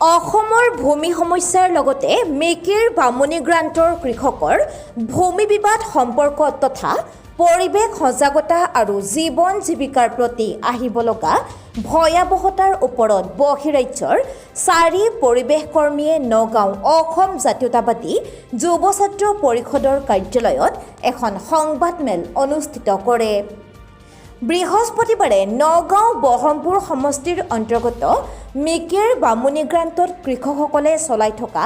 অসমৰ ভূমি সমস্যাৰ লগতে মেকিৰ বামুণী গ্ৰান্টৰ কৃষকৰ ভূমি বিবাদ সম্পৰ্ক তথা পৰিৱেশ সজাগতা আৰু জীৱন জীৱিকাৰ প্ৰতি আহিব লগা ভয়াৱহতাৰ ওপৰত বহিৰাজ্যৰ 4 পৰিৱেশ কৰ্মীয়ে নগাঁও অসম জাতীয়তাবাদী যুৱ ছাত্ৰ পৰিষদৰ কাৰ্যালয়ত এখন সংবাদমেল অনুষ্ঠিত কৰে। বৃহস্পতিবাৰে নগাঁও বহৰমপুৰ সমষ্টিৰ অন্তৰ্গত মেকিৰ বামুণী গ্ৰান্টত কৃষকসকলে চলাই থকা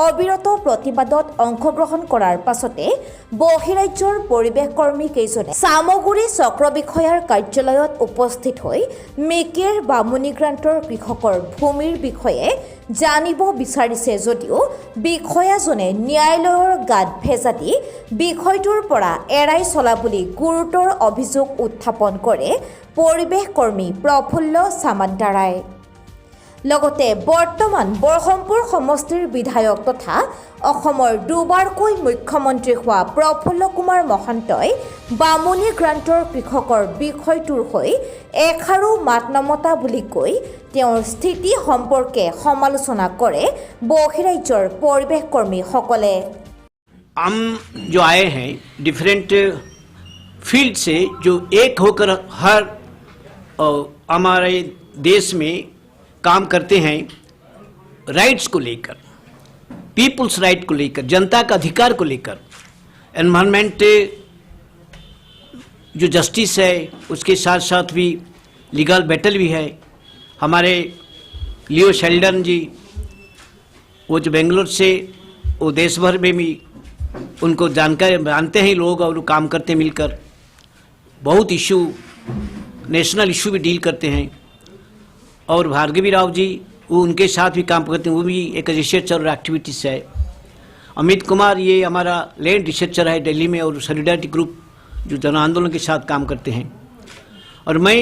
অবিৰত প্ৰতিবাদত অংশগ্ৰহণ কৰাৰ পাছতে বহিৰাজ্যৰ পৰিৱেশ কৰ্মী কেইজনে চামগুৰি চক্ৰ বিষয়াৰ কাৰ্যালয়ত উপস্থিত হৈ মেকিৰ বামুণী গ্ৰান্টৰ কৃষকৰ ভূমিৰ বিষয়ে জানিব বিচাৰিছে যদিও বিষয়াজনে ন্যায়ালয়ৰ গাত ভেজা দি বিষয়টোৰ পৰা এৰাই চলা বুলি গুৰুতৰ অভিযোগ উত্থাপন কৰে পৰিৱেশ কৰ্মী প্ৰফুল্ল সামন্তাৰাই। লগতে বৰ্তমান বৰহমপুৰ সমষ্টিৰ বিধায়ক তথা অসমৰ দুবাৰকৈ মুখ্যমন্ত্ৰী হোৱা প্ৰফুল্ল কুমাৰ মহন্তই বামুণী গ্ৰান্টৰ কৃষকৰ বিষয়টোৰ হৈ এষাৰো মাত নমতা বুলি কৈ তেওঁৰ স্থিতি সম্পৰ্কে সমালোচনা কৰে বহিৰাজ্যৰ পৰিৱেশ কৰ্মীসকলে। हम जो आए हैं डिफरेंट फील्ड से, जो एक होकर हर हमारे देश में काम करते हैं राइट्स को लेकर, पीपल्स राइट को लेकर, जनता का अधिकार को लेकर, एनवायरनमेंट जो जस्टिस है उसके साथ साथ भी लीगल बैटल भी है। हमारे लियो शेल्डन जी वो जो बेंगलोर से वो देश भर में भी उनको जानकारी जानते हैं लोग और काम करते मिलकर, बहुत इशू नेशनल इशू भी डील करते हैं। और भार्गवी राव जी वो उनके साथ भी काम करते हैं, वो भी एक रिसर्चर और एक्टिविटीज़ है। अमित कुमार ये हमारा लैंड रिसर्चर है दिल्ली में, और सॉलिडारिटी ग्रुप जो जन आंदोलन के साथ काम करते हैं। और मैं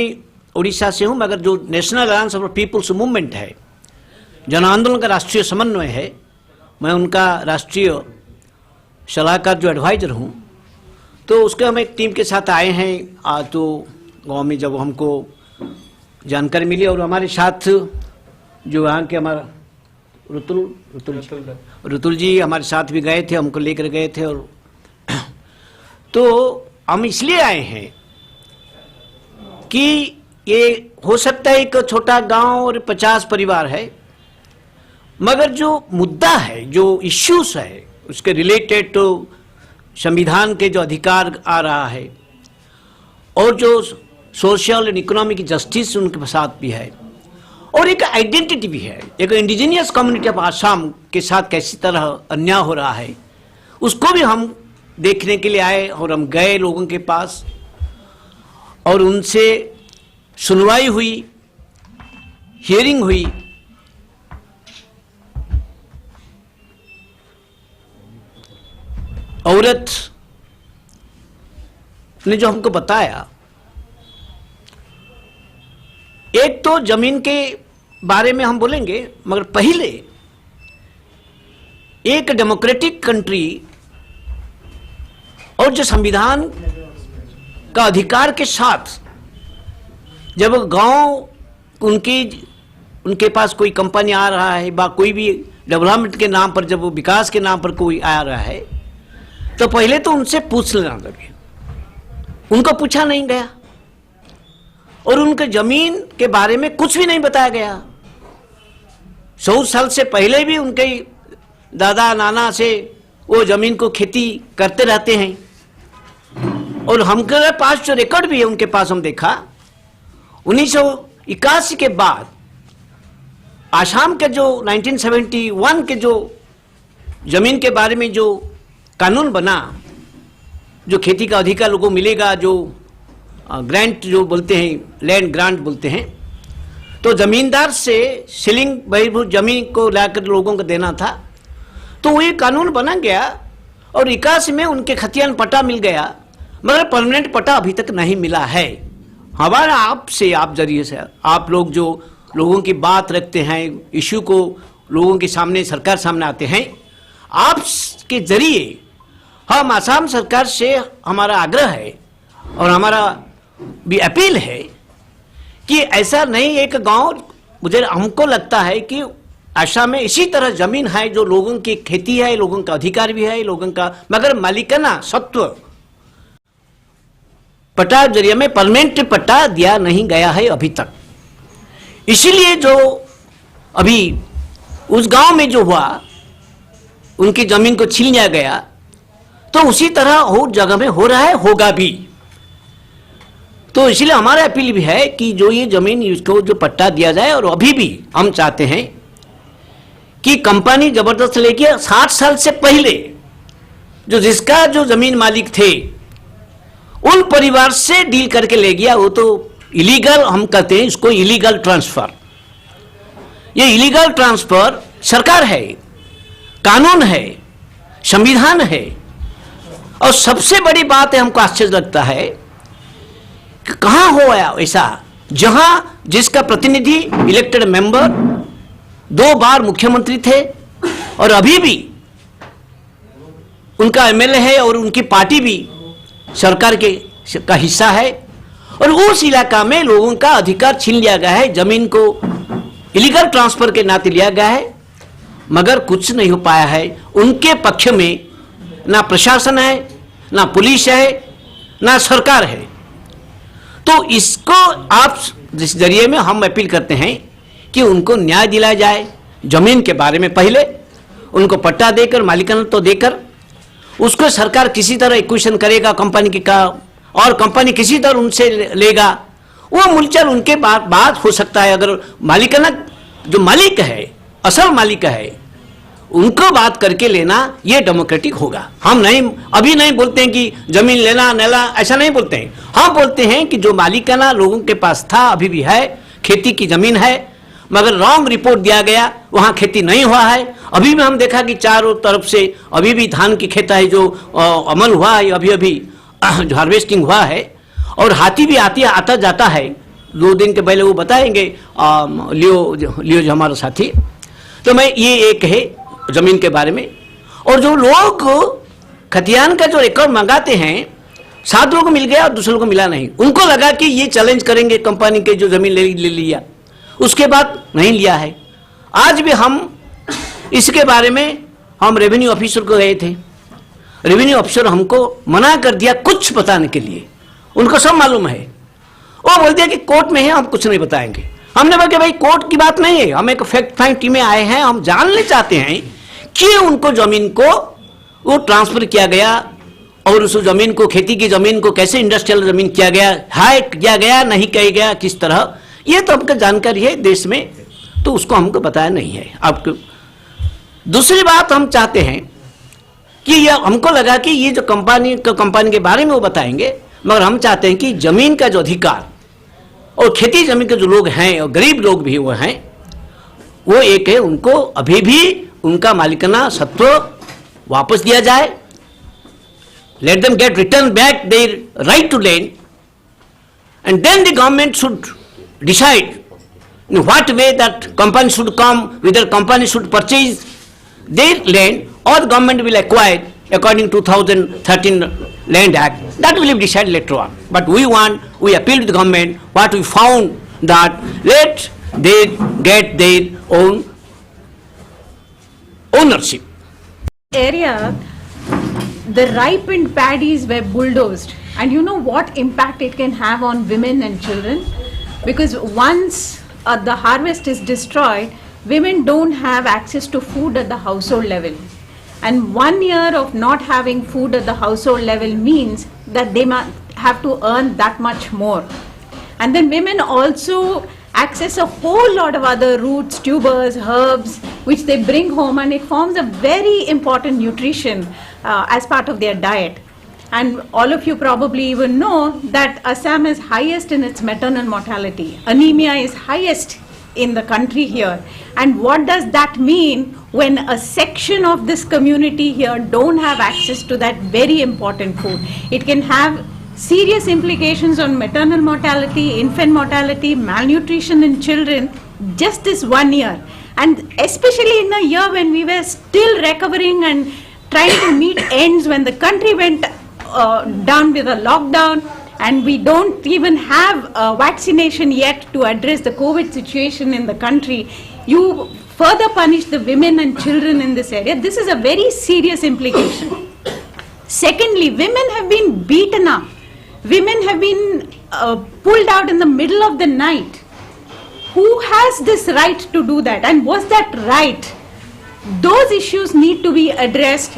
उड़ीसा से हूँ, मगर जो national alliance of people's movement है, जन आंदोलन का राष्ट्रीय समन्वय है, मैं उनका राष्ट्रीय सलाहकार जो एडवाइज़र हूँ। तो उसके हम एक टीम के साथ आए हैं आज। तो गाँव में जब हमको जानकारी मिली, और हमारे साथ जो यहाँ के हमारा रुतुल जी हमारे साथ भी गए थे, हमको लेकर गए थे। और तो हम इसलिए आए हैं कि ये हो सकता है एक छोटा गांव और 50 परिवार है, मगर जो मुद्दा है, जो इश्यूज है उसके रिलेटेड तो संविधान के जो अधिकार आ रहा है, और जो सोशल एंड इकोनॉमिक जस्टिस उनके साथ भी है, और एक आइडेंटिटी भी है। एक इंडिजिनियस कम्युनिटी ऑफ आसाम के साथ कैसी तरह अन्याय हो रहा है उसको भी हम देखने के लिए आए। और हम गए लोगों के पास और उनसे सुनवाई हुई, हियरिंग हुई। औरत ने जो हमको बताया, एक तो जमीन के बारे में हम बोलेंगे, मगर पहले एक डेमोक्रेटिक कंट्री और जो संविधान का अधिकार के साथ जब गांव उनके पास कोई कंपनी आ रहा है, बा कोई भी डेवलपमेंट के नाम पर, जब वो विकास के नाम पर कोई आ रहा है, तो पहले तो उनसे पूछ लेना लगे। उनको पूछा नहीं गया और उनके जमीन के बारे में कुछ भी नहीं बताया गया। 100 साल से पहले भी उनके दादा नाना से वो जमीन को खेती करते रहते हैं। और हमके पास जो रिकॉर्ड भी है उनके पास, हम देखा 1981 के बाद आसाम के जो 1971 के जो जमीन के बारे में जो कानून बना, जो खेती का अधिकार लोगों को मिलेगा, जो ग्रांट जो बोलते हैं, लैंड ग्रांट बोलते हैं, तो जमींदार से सीलिंग बहिर्भूत जमीन को लाकर लोगों को देना था। तो ये कानून बना गया और 81 में उनके खतियान पट्टा मिल गया, मगर परमानेंट पट्टा अभी तक नहीं मिला है। हमारा आपसे, आप जरिए से, आप लोग जो लोगों की बात रखते हैं, इश्यू को लोगों के सामने, सरकार सामने आते हैं, आपके जरिए हम आसाम सरकार से हमारा आग्रह है और हमारा भी अपील है कि ऐसा नहीं, एक गांव, मुझे हमको लगता है कि आसाम में इसी तरह जमीन है जो लोगों की खेती है, लोगों का अधिकार भी है, लोगों का, मगर मालिकाना सत्व पट्टा जरिए में परमानेंट पट्टा दिया नहीं गया है अभी तक। इसीलिए जो अभी उस गांव में जो हुआ, उनकी जमीन को छीन लिया गया, तो उसी तरह और जगह में हो रहा है, होगा भी। तो इसलिए हमारा अपील भी है कि जो ये जमीन इसको जो पट्टा दिया जाए, और अभी भी हम चाहते हैं कि कंपनी जबरदस्त लेके 60 साल से पहले जो जिसका जो जमीन मालिक थे उन परिवार से डील करके ले गया, वो तो इलीगल, हम कहते हैं इसको इलीगल ट्रांसफर। ये इलीगल ट्रांसफर सरकार है, कानून है, संविधान है। और सबसे बड़ी बात है, हमको आश्चर्य लगता है कि कहां हो ऐसा जहां जिसका प्रतिनिधि इलेक्टेड मेंबर 2 बार मुख्यमंत्री थे और अभी भी उनका एमएलए है और उनकी पार्टी भी सरकार का हिस्सा है, और उस इलाका में लोगों का अधिकार छीन लिया गया है, जमीन को इलीगल ट्रांसफर के नाते लिया गया है, मगर कुछ नहीं हो पाया है। उनके पक्ष में ना प्रशासन है, ना पुलिस है, ना सरकार है। तो इसको आप जिस जरिए में हम अपील करते हैं कि उनको न्याय दिलाया जाए। जमीन के बारे में पहले उनको पट्टा देकर, मालिकाना तो देकर, उसको सरकार किसी तरह इक्वेशन करेगा कंपनी की का, और कंपनी किसी तरह उनसे लेगा, वो मूलचल उनके बात हो सकता है। अगर मालिकाना जो मालिक है, असल मालिक है, उनको बात करके लेना ये डेमोक्रेटिक होगा। हम नहीं अभी नहीं बोलते हैं कि जमीन लेना नेला, ऐसा नहीं बोलते हैं। हम बोलते हैं कि जो मालिकाना लोगों के पास था, अभी भी है, खेती की जमीन है, मगर रॉन्ग रिपोर्ट दिया गया, वहां खेती नहीं हुआ है। अभी भी हम देखा कि चारों तरफ से अभी भी धान की खेत है जो अमल हुआ है, अभी अभी जो हार्वेस्टिंग हुआ है, और हाथी भी आता जाता है। 2 दिन के पहले वो बताएंगे लियो जो हमारा साथी। तो मैं ये एक है जमीन के बारे में। और जो लोग खतियान का जो रिकॉर्ड मंगाते हैं, 7 लोगों को मिल गया और दूसरों को मिला नहीं, उनको लगा कि ये चैलेंज करेंगे कंपनी के जो जमीन ले लिया, उसके बाद नहीं लिया है। आज भी हम इसके बारे में हम रेवेन्यू ऑफिसर को गए थे, रेवेन्यू ऑफिसर हमको मना कर दिया कुछ बताने के लिए, उनको सब मालूम है। वो बोल दिया कि कोर्ट में है, हम कुछ नहीं बताएंगे। हमने बोला कि भाई कोर्ट की बात नहीं है, हम एक फैक्ट फाइंड टीम में आए हैं, हम जानना चाहते हैं कि उनको जमीन को वो ट्रांसफर किया गया, और उस जमीन को, खेती की जमीन को कैसे इंडस्ट्रियल जमीन किया गया है, किया गया नहीं किया गया, किस तरह, ये तो हमको जानकारी है देश में, तो उसको हमको बताया नहीं है आपको। दूसरी बात हम चाहते हैं कि यह हमको लगा कि ये जो कंपनी के बारे में वो बताएंगे, मगर हम चाहते हैं कि जमीन का जो अधिकार और खेती जमीन के जो लोग हैं और गरीब लोग भी वो हैं, वो एक है, उनको अभी भी उनका मालिकाना सत्व वापस दिया जाए। Let them get return back their right to land, and then the government should decide in what way that company should come, whether company should purchase their land or the government will acquire according to 2013 Land Act. That will be decided later on. But we appeal to the government, what we found that let they get their own ownership. Area, the ripened paddies were bulldozed, and you know what impact it can have on women and children, because once the harvest is destroyed, women don't have access to food at the household level, and 1 year of not having food at the household level means that they might have to earn that much more. And then women also access a whole lot of other roots, tubers, herbs, which they bring home, and it forms a very important nutrition as part of their diet. And all of you probably even know that Assam is highest in its maternal mortality. Anemia is highest in the country here. And what does that mean when a section of this community here don't have access to that very important food? It can have serious implications on maternal mortality, infant mortality, malnutrition in children, just this 1 year. And especially in a year when we were still recovering and trying to meet ends, when the country went down with a lockdown, and we don't even have vaccination yet to address the COVID situation in the country. You further punish the women and children in this area, this is a very serious implication. Secondly, women have been beaten up. Women have been pulled out in the middle of the night. Who has this right to do that? And was that right? Those issues need to be addressed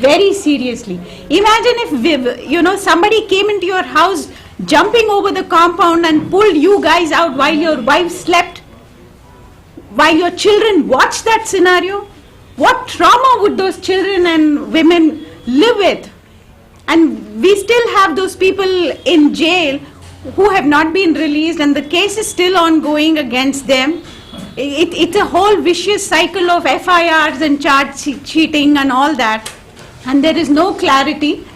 very seriously. Imagine if somebody came into your house jumping over the compound and pulled you guys out while your wife slept, while your children watched that scenario. What trauma would those children and women live with? And we still have those people in jail who have not been released, and the case is still ongoing against them. It's a whole vicious cycle of FIRs and charge cheating and all that, and there is no clarity,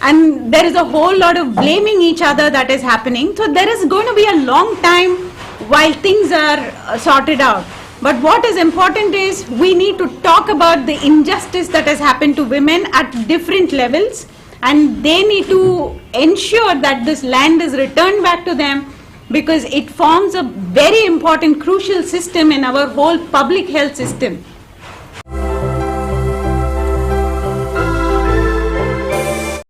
and there is a whole lot of blaming each other that is happening. So there is going to be a long time while things are sorted out. But what is important is we need to talk about the injustice that has happened to women at different levels, and they need to ensure that this land is returned back to them, because it forms a very important, crucial system in our whole public health system.